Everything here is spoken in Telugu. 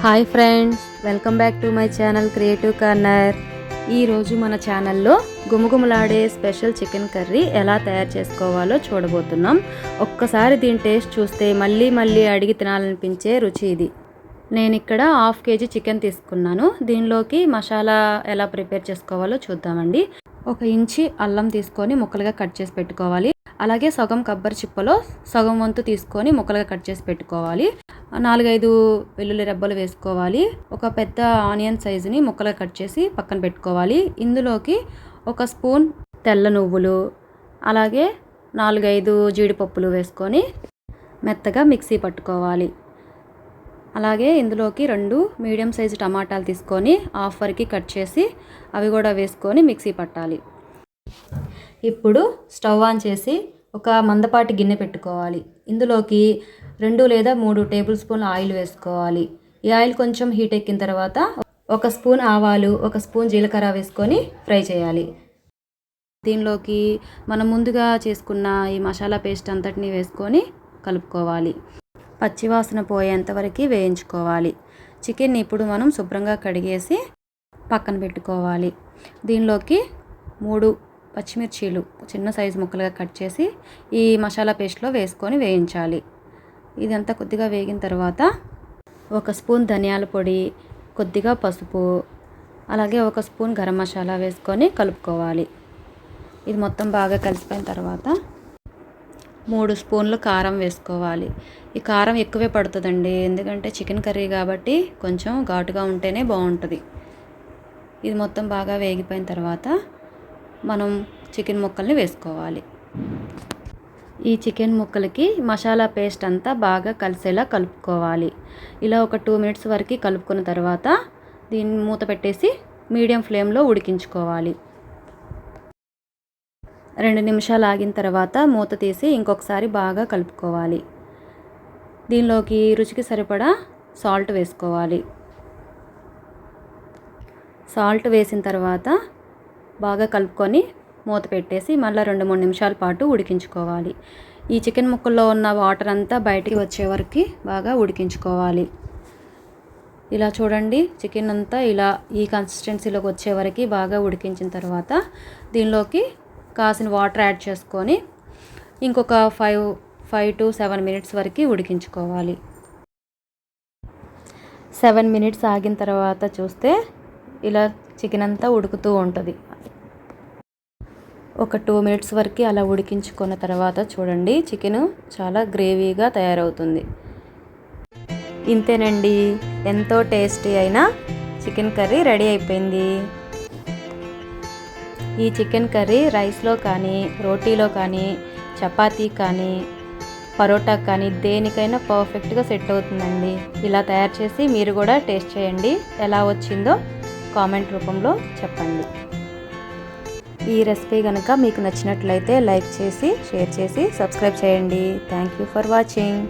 Hi friends, welcome back to my channel creative corner. ఈరోజు మన ఛానల్లో గుమగుమలాడే స్పెషల్ చికెన్ కర్రీ ఎలా తయారు చేసుకోవాలో చూడబోతున్నాం. ఒక్కసారి దీని టేస్ట్ చూస్తే మళ్ళీ మళ్ళీ అడిగి తినాలనిపించే రుచి ఇది. నేను ఇక్కడ 1/2 kg చికెన్ తీసుకున్నాను. దీనిలోకి మసాలా ఎలా ప్రిపేర్ చేసుకోవాలో చూద్దామండి. 1 ఇంచి అల్లం తీసుకొని ముక్కలుగా కట్ చేసి పెట్టుకోవాలి. అలాగే సగం కొబ్బరి చిప్పలో సగం వంతు తీసుకొని ముక్కలుగా కట్ చేసి పెట్టుకోవాలి. 4-5 వెల్లుల్లి రెబ్బలు వేసుకోవాలి. ఒక పెద్ద ఆనియన్ సైజుని ముక్కలుగా కట్ చేసి పక్కన పెట్టుకోవాలి. ఇందులోకి 1 స్పూన్ తెల్ల నువ్వులు, అలాగే 4-5 జీడిపప్పులు వేసుకొని మెత్తగా మిక్సీ పట్టుకోవాలి. అలాగే ఇందులోకి 2 మీడియం సైజు టమాటాలు తీసుకొని హాఫ్ వరకు కట్ చేసి అవి కూడా వేసుకొని మిక్సీ పట్టాలి. ఇప్పుడు స్టవ్ ఆన్ చేసి ఒక మందపాటి గిన్నె పెట్టుకోవాలి. ఇందులోకి 2 లేదా 3 టేబుల్ స్పూన్ల ఆయిల్ వేసుకోవాలి. ఈ ఆయిల్ కొంచెం హీట్ ఎక్కిన తర్వాత 1 స్పూన్ ఆవాలు, 1 స్పూన్ జీలకర్ర వేసుకొని ఫ్రై చేయాలి. దీనిలోకి మనం ముందుగా చేసుకున్న ఈ మసాలా పేస్ట్ అంతటిని వేసుకొని కలుపుకోవాలి. పచ్చివాసన పోయేంత వరకు వేయించుకోవాలి. చికెన్ ఇప్పుడు మనం శుభ్రంగా కడిగేసి పక్కన పెట్టుకోవాలి. దీనిలోకి 3 పచ్చిమిర్చీలు చిన్న సైజు ముక్కలుగా కట్ చేసి ఈ మసాలా పేస్ట్లో వేసుకొని వేయించాలి. ఇదంతా కొద్దిగా వేగిన తర్వాత 1 స్పూన్ ధనియాల పొడి, కొద్దిగా పసుపు, అలాగే 1 స్పూన్ గరం మసాలా వేసుకొని కలుపుకోవాలి. ఇది మొత్తం బాగా కలిసిపోయిన తర్వాత 3 స్పూన్లు కారం వేసుకోవాలి. ఈ కారం ఎక్కువే పడుతుందండి, ఎందుకంటే చికెన్ కర్రీ కాబట్టి కొంచెం ఘాటుగా ఉంటేనే బాగుంటుంది. ఇది మొత్తం బాగా వేగిపోయిన తర్వాత మనం చికెన్ ముక్కల్ని వేసుకోవాలి. ఈ చికెన్ ముక్కలకి మసాలా పేస్ట్ అంతా బాగా కలిసేలా కలుపుకోవాలి. ఇలా ఒక 2 మినిట్స్ వరకు కలుపుకున్న తర్వాత దీన్ని మూత పెట్టేసి మీడియం ఫ్లేమ్లో ఉడికించుకోవాలి. 2 నిమిషాలు ఆగిన తర్వాత మూత తీసి ఇంకొకసారి బాగా కలుపుకోవాలి. దీనిలోకి రుచికి సరిపడా సాల్ట్ వేసుకోవాలి. సాల్ట్ వేసిన తర్వాత బాగా కలుపుకొని మూత పెట్టేసి మళ్ళీ 2-3 నిమిషాల పాటు ఉడికించుకోవాలి. ఈ చికెన్ ముక్కల్లో ఉన్న వాటర్ అంతా బయటికి వచ్చే వరకు బాగా ఉడికించుకోవాలి. ఇలా చూడండి, చికెన్ అంతా ఇలా ఈ కన్సిస్టెన్సీలోకి వచ్చే వరకు బాగా ఉడికించిన తర్వాత దీనిలోకి కాసిన వాటర్ యాడ్ చేసుకొని ఇంకొక 5 to 7 మినిట్స్ వరకు ఉడికించుకోవాలి. 7 మినిట్స్ ఆగిన తర్వాత చూస్తే ఇలా చికెన్ అంతా ఉడుకుతూ ఉంటుంది. ఒక 2 మినిట్స్ వరకు అలా ఉడికించుకున్న తర్వాత చూడండి, చికెన్ చాలా గ్రేవీగా తయారవుతుంది. ఇంతేనండి, ఎంతో టేస్టీ అయిన చికెన్ కర్రీ రెడీ అయిపోయింది. ఈ చికెన్ కర్రీ రైస్లో కానీ, రోటీలో కానీ, చపాతీ కానీ, పరోటా కానీ దేనికైనా పర్ఫెక్ట్గా సెట్ అవుతుందండి. ఇలా తయారు చేసి మీరు కూడా టేస్ట్ చేయండి. ఎలా వచ్చిందో కామెంట్ రూపంలో చెప్పండి. ఈ రెసిపీ కనుక మీకు నచ్చినట్లయితే లైక్ చేసి, షేర్ చేసి, సబ్స్క్రైబ్ చేయండి. Thank you for watching.